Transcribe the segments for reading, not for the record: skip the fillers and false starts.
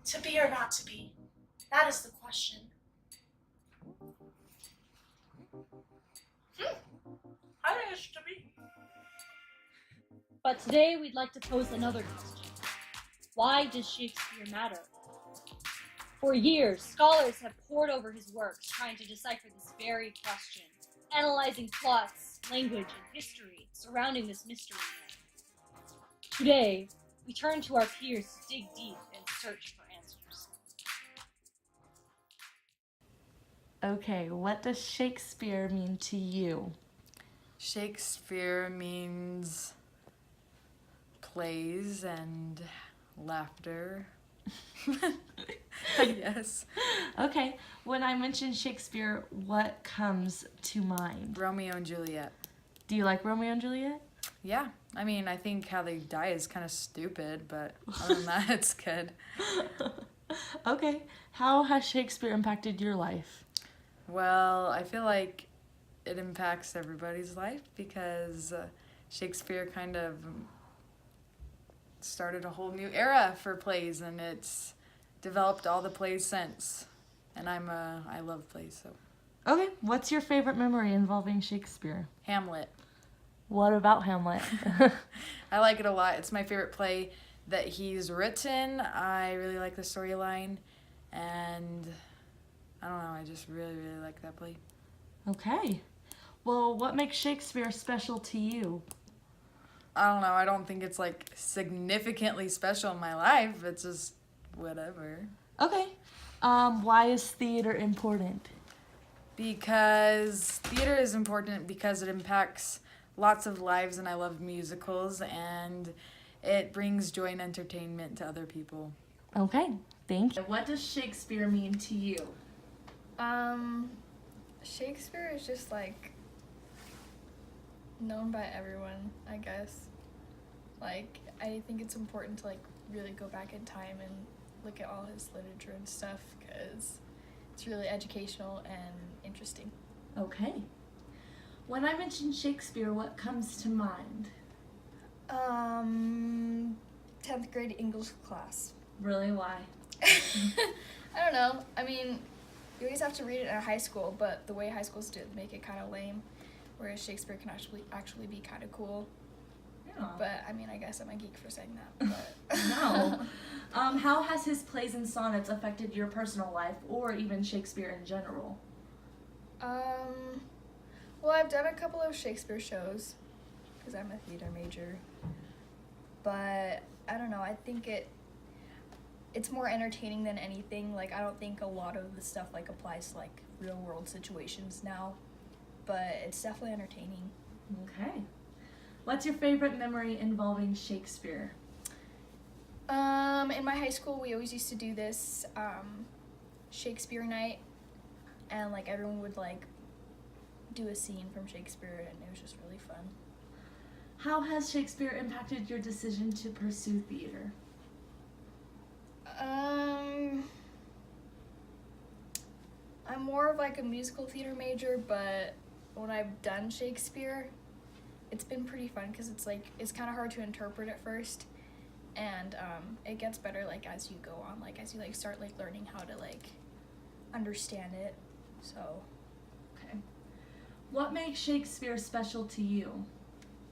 To be or not to be? That is the question. I think it's to be. But today we'd like to pose another question. Why does Shakespeare matter? For years, scholars have pored over his works trying to decipher this very question, analyzing plots, language, and history surrounding this mystery man. Today, we turn to our peers to dig deep and search for answers. Okay, what does Shakespeare mean to you? Shakespeare means plays and laughter. Yes. Okay, when I mention Shakespeare, what comes to mind? Romeo and Juliet. Do you like Romeo and Juliet? Yeah. I mean, I think how they die is kind of stupid, but other than that, it's good. Okay, how has Shakespeare impacted your life? Well, I feel like it impacts everybody's life because Shakespeare kind of started a whole new era for plays, and it's developed all the plays since. And I love plays, so. Okay, what's your favorite memory involving Shakespeare? Hamlet. What about Hamlet? I like it a lot. It's my favorite play that he's written. I really like the storyline, and I don't know, I just really, really like that play. Okay, well, what makes Shakespeare special to you? I don't know, I don't think it's like significantly special in my life. It's just whatever. Okay, why is theater important? Because theater is important because it impacts lots of lives, and I love musicals, and it brings joy and entertainment to other people. Okay, thank you. What does Shakespeare mean to you? Shakespeare is just like known by everyone, I guess. Like, I think it's important to like really go back in time and look at all his literature and stuff because it's really educational and interesting. Okay. When I mention Shakespeare, what comes to mind? 10th grade English class. Really, why? I don't know. I mean, you always have to read it in high school, but the way high schools do make it kind of lame, whereas Shakespeare can actually be kind of cool. Yeah. But I mean, I guess I'm a geek for saying that. But No. How has his plays and sonnets affected your personal life, or even Shakespeare in general? Well, I've done a couple of Shakespeare shows because I'm a theater major. But I don't know. I think it's more entertaining than anything. Like, I don't think a lot of the stuff like applies to like real world situations now, but it's definitely entertaining. Okay. What's your favorite memory involving Shakespeare? In my high school, we always used to do this Shakespeare night, and like everyone would like do a scene from Shakespeare, and it was just really fun. How has Shakespeare impacted your decision to pursue theater? I'm more of like a musical theater major, but when I've done Shakespeare, it's been pretty fun because it's kind of hard to interpret at first, and it gets better like as you go on, like as you like start like learning how to like understand it. So. Okay. What makes Shakespeare special to you?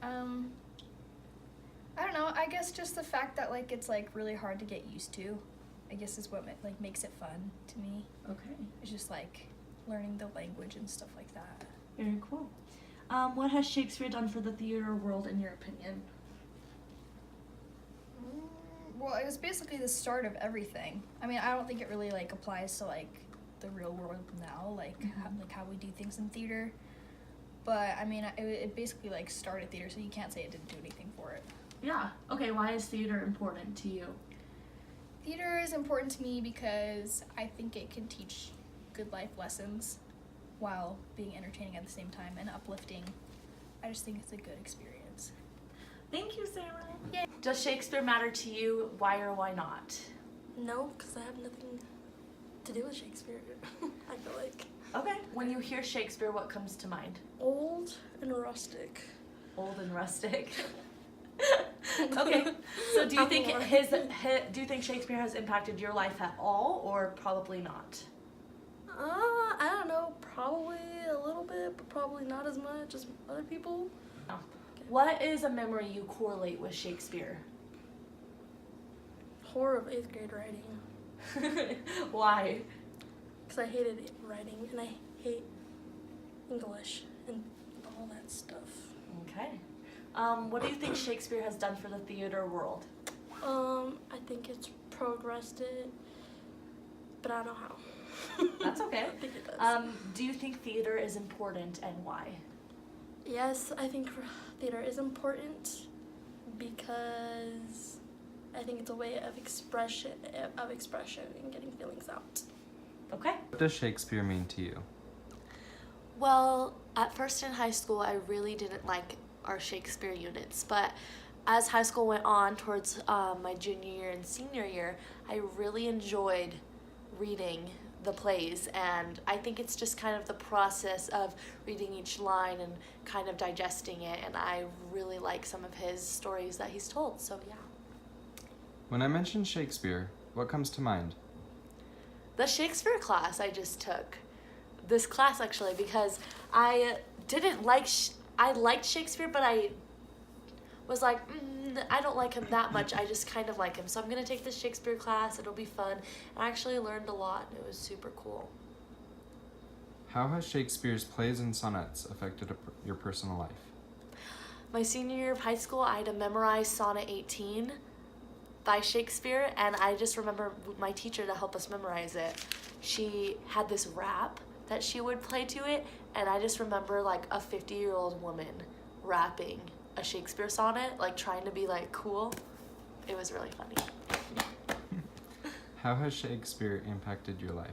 I don't know. I guess just the fact that like it's like really hard to get used to, I guess is what like makes it fun to me. Okay. It's just like learning the language and stuff like that. Very cool. What has Shakespeare done for the theater world, in your opinion? Well, it was basically the start of everything. I mean, I don't think it really like applies to like the real world now, like how we do things in theater. But I mean, it basically like started theater, so you can't say it didn't do anything for it. Yeah. Okay, why is theater important to you? Theater is important to me because I think it can teach good life lessons while being entertaining at the same time and uplifting. I just think it's a good experience. Thank you, Sarah. Yay. Does Shakespeare matter to you? Why or why not? No, because I have nothing to do with Shakespeare, I feel like. Okay. When you hear Shakespeare, what comes to mind? Old and rustic. Old and rustic. Okay. So do you think More. do you think Shakespeare has impacted your life at all, or probably not? I don't know. Probably a little bit, but probably not as much as other people. What is a memory you correlate with Shakespeare? Horror of 8th grade writing. Why? Because I hated writing and I hate English and all that stuff. Okay. What do you think Shakespeare has done for the theater world? I think it's progressed it, but I don't know how. That's okay. I think it does. Do you think theater is important and why? Yes, I think theater is important because I think it's a way of expression and getting feelings out. Okay. What does Shakespeare mean to you? Well, at first in high school, I really didn't like our Shakespeare units, but as high school went on towards my junior year and senior year, I really enjoyed reading the plays, and I think it's just kind of the process of reading each line and kind of digesting it, and I really like some of his stories that he's told, so yeah. When I mention Shakespeare, what comes to mind? The Shakespeare class I just took. This class actually, because I didn't like, I liked Shakespeare, but I was like, I don't like him that much. I just kind of like him. So I'm going to take this Shakespeare class. It'll be fun. And I actually learned a lot. It was super cool. How has Shakespeare's plays and sonnets affected your personal life? My senior year of high school, I had to memorize Sonnet 18 by Shakespeare, and I just remember my teacher to help us memorize it. She had this rap that she would play to it, and I just remember like a 50-year-old woman rapping a Shakespeare sonnet, like trying to be like cool. It was really funny. How has Shakespeare impacted your life?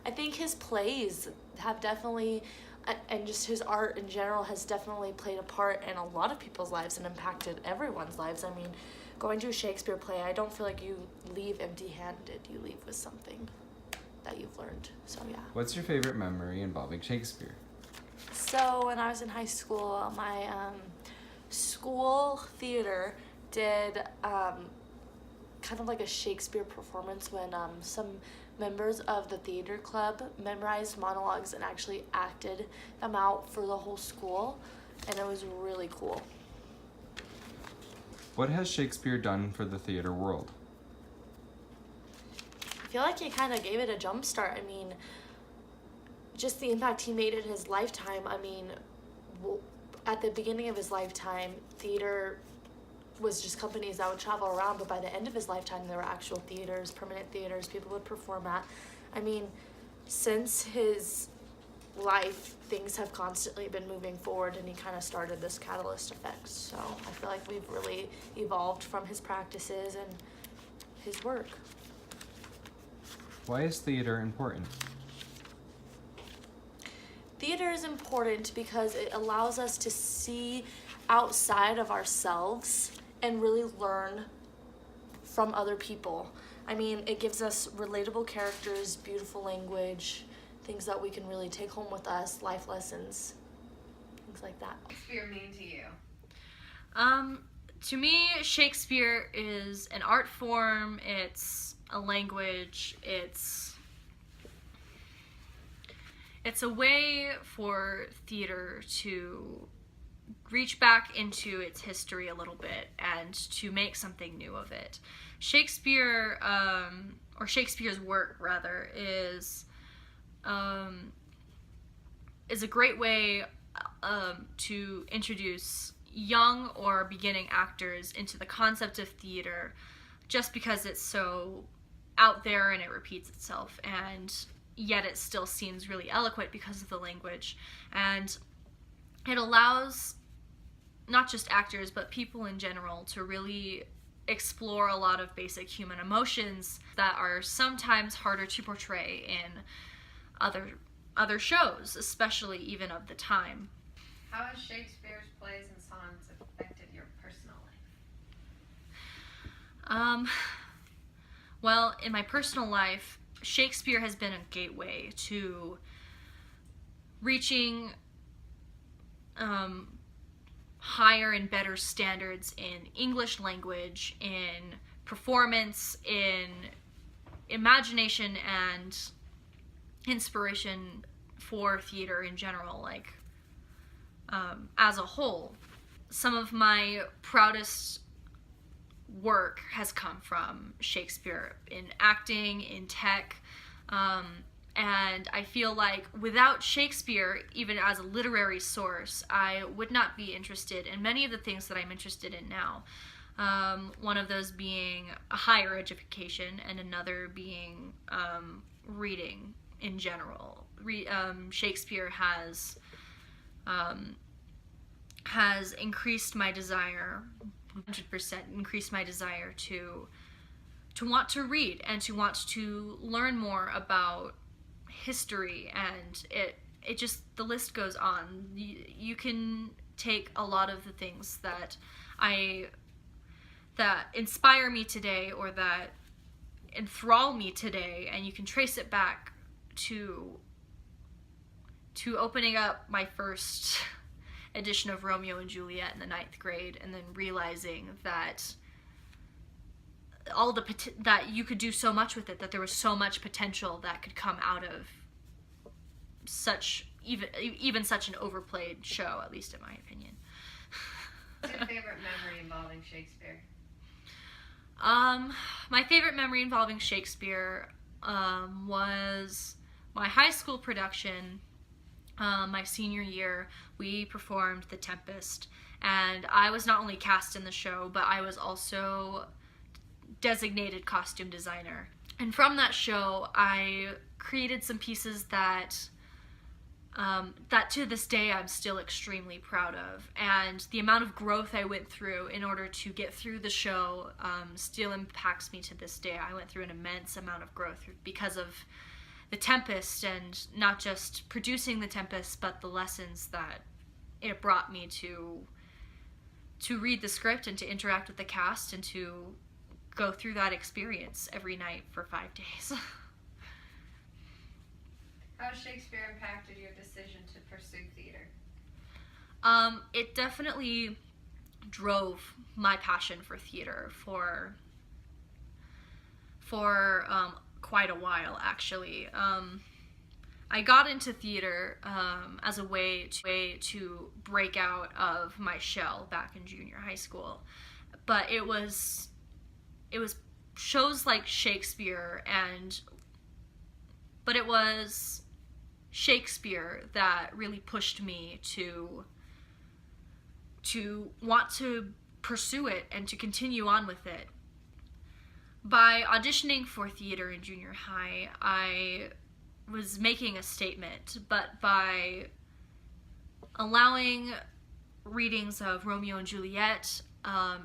I think his plays have definitely, and just his art in general has definitely played a part in a lot of people's lives and impacted everyone's lives. I mean, going to a Shakespeare play, I don't feel like you leave empty-handed. You leave with something that you've learned, so yeah. What's your favorite memory involving Shakespeare? So when I was in high school, my school theater did kind of like a Shakespeare performance when some members of the theater club memorized monologues and actually acted them out for the whole school, and it was really cool. What has Shakespeare done for the theater world? I feel like he kind of gave it a jump start. I mean, just the impact he made in his lifetime. I mean, at the beginning of his lifetime, theater was just companies that would travel around, but by the end of his lifetime, there were actual theaters, permanent theaters people would perform at. I mean, since his life, things have constantly been moving forward, and he kind of started this catalyst effect. So I feel like we've really evolved from his practices and his work. Why is theater important? Theater is important because it allows us to see outside of ourselves and really learn from other people. I mean, it gives us relatable characters, beautiful language, things that we can really take home with us, life lessons, things like that. Shakespeare mean to you? To me, Shakespeare is an art form, it's a language, it's a way for theater to reach back into its history a little bit and to make something new of it. Shakespeare, or Shakespeare's work rather, is a great way to introduce young or beginning actors into the concept of theater, just because it's so out there and it repeats itself, and yet it still seems really eloquent because of the language. And it allows not just actors but people in general to really explore a lot of basic human emotions that are sometimes harder to portray in other shows, especially even of the time. How has Shakespeare's plays and sonnets affected your personal life? Well, in my personal life, Shakespeare has been a gateway to reaching higher and better standards in English language, in performance, in imagination and inspiration for theater in general, like as a whole. Some of my proudest work has come from Shakespeare in acting, in tech, and I feel like without Shakespeare, even as a literary source, I would not be interested in many of the things that I'm interested in now. One of those being a higher education, and another being reading in general. Shakespeare has increased my desire, 100% increased my desire to want to read and to want to learn more about history, and it just, the list goes on. You can take a lot of the things that inspire me today or that enthrall me today, and you can trace it back to opening up my first edition of Romeo and Juliet in the 9th grade, and then realizing that that you could do so much with it, that there was so much potential that could come out of such even such an overplayed show, at least in my opinion. What's your favorite memory involving Shakespeare? My favorite memory involving Shakespeare was my high school production. My senior year, we performed The Tempest, and I was not only cast in the show, but I was also designated costume designer. And from that show, I created some pieces that to this day I'm still extremely proud of. And the amount of growth I went through in order to get through the show still impacts me to this day. I went through an immense amount of growth because of The Tempest, and not just producing The Tempest, but the lessons that it brought me to read the script and to interact with the cast and to go through that experience every night for 5 days. How has Shakespeare impacted your decision to pursue theater? It definitely drove my passion for theater for quite a while, actually. I got into theater as a way to break out of my shell back in junior high school, but it was shows like Shakespeare, but it was Shakespeare that really pushed me to want to pursue it and to continue on with it. By auditioning for theater in junior high, I was making a statement, but by allowing readings of Romeo and Juliet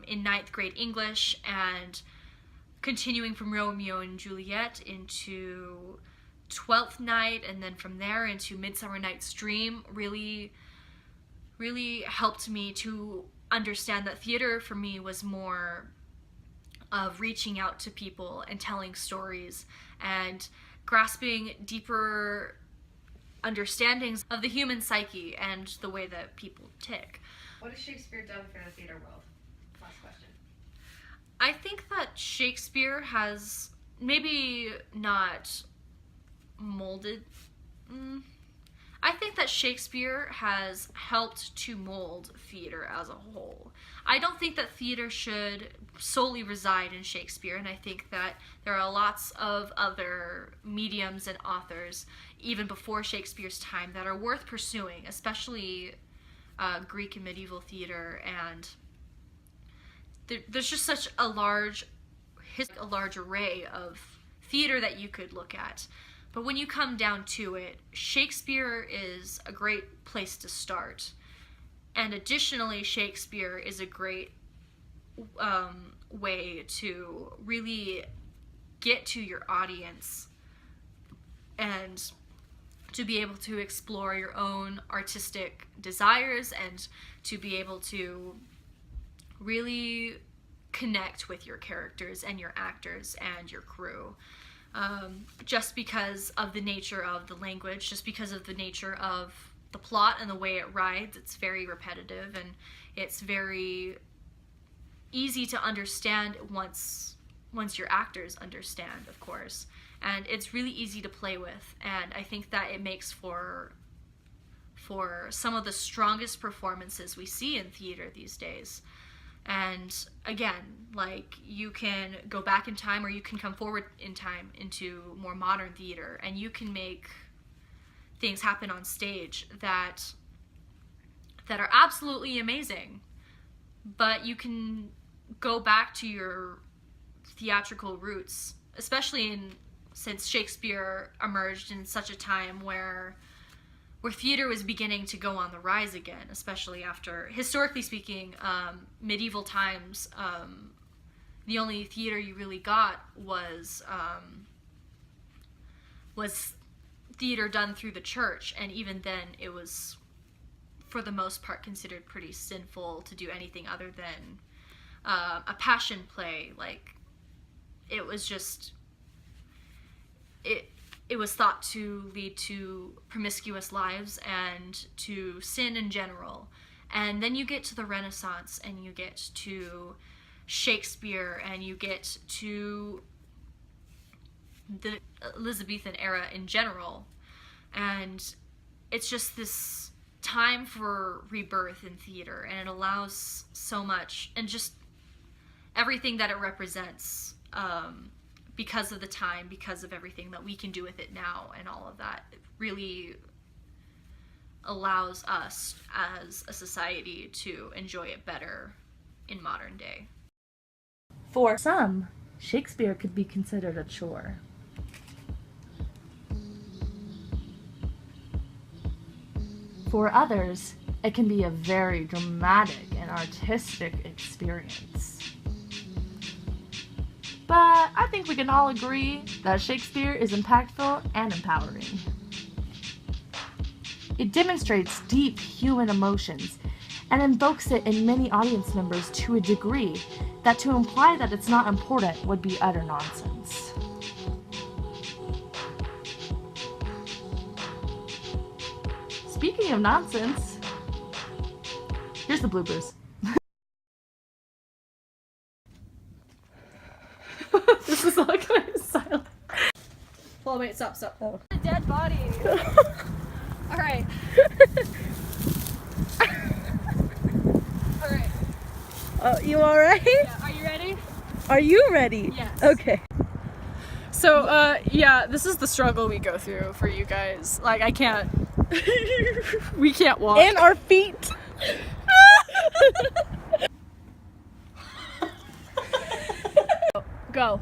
in 9th grade English, and continuing from Romeo and Juliet into 12th Night, and then from there into Midsummer Night's Dream, really helped me to understand that theater for me was more of reaching out to people and telling stories and grasping deeper understandings of the human psyche and the way that people tick. What has Shakespeare done for the theater world? Last question. I think that Shakespeare has maybe not molded. I think that Shakespeare has helped to mold theater as a whole. I don't think that theater should solely reside in Shakespeare, and I think that there are lots of other mediums and authors, even before Shakespeare's time, that are worth pursuing, especially Greek and medieval theater, and there's just such a large array of theater that you could look at. But when you come down to it, Shakespeare is a great place to start. And additionally, Shakespeare is a great way to really get to your audience and to be able to explore your own artistic desires and to be able to really connect with your characters and your actors and your crew. Just because of the nature of the language, just because of the nature of the plot and the way it rides, it's very repetitive, and it's very easy to understand once your actors understand, of course, and it's really easy to play with, and I think that it makes for some of the strongest performances we see in theater these days. And again, like, you can go back in time or you can come forward in time into more modern theater, and you can make things happen on stage that are absolutely amazing, but you can go back to your theatrical roots, especially since Shakespeare emerged in such a time where theater was beginning to go on the rise again, especially after, historically speaking, medieval times. The only theater you really got was theater done through the church, and even then it was, for the most part, considered pretty sinful to do anything other than a passion play. Like, it was just, it was thought to lead to promiscuous lives and to sin in general. And then you get to the Renaissance, and you get to Shakespeare, and you get to the Elizabethan era in general, and it's just this time for rebirth in theater, and it allows so much, and just everything that it represents, because of the time, because of everything that we can do with it now, and all of that, it really allows us as a society to enjoy it better in modern day. For some, Shakespeare could be considered a chore. For others, it can be a very dramatic and artistic experience. But I think we can all agree that Shakespeare is impactful and empowering. It demonstrates deep human emotions and invokes it in many audience members to a degree that to imply that it's not important would be utter nonsense. Speaking of nonsense, here's the bloopers. This is all kind of silent. Oh, wait, stop. Oh. A dead body. Alright. Alright. Oh, you alright? Yeah, are you ready? Are you ready? Yes. Okay. So, yeah, this is the struggle we go through for you guys. Like, I can't. We can't walk. And our feet. Go.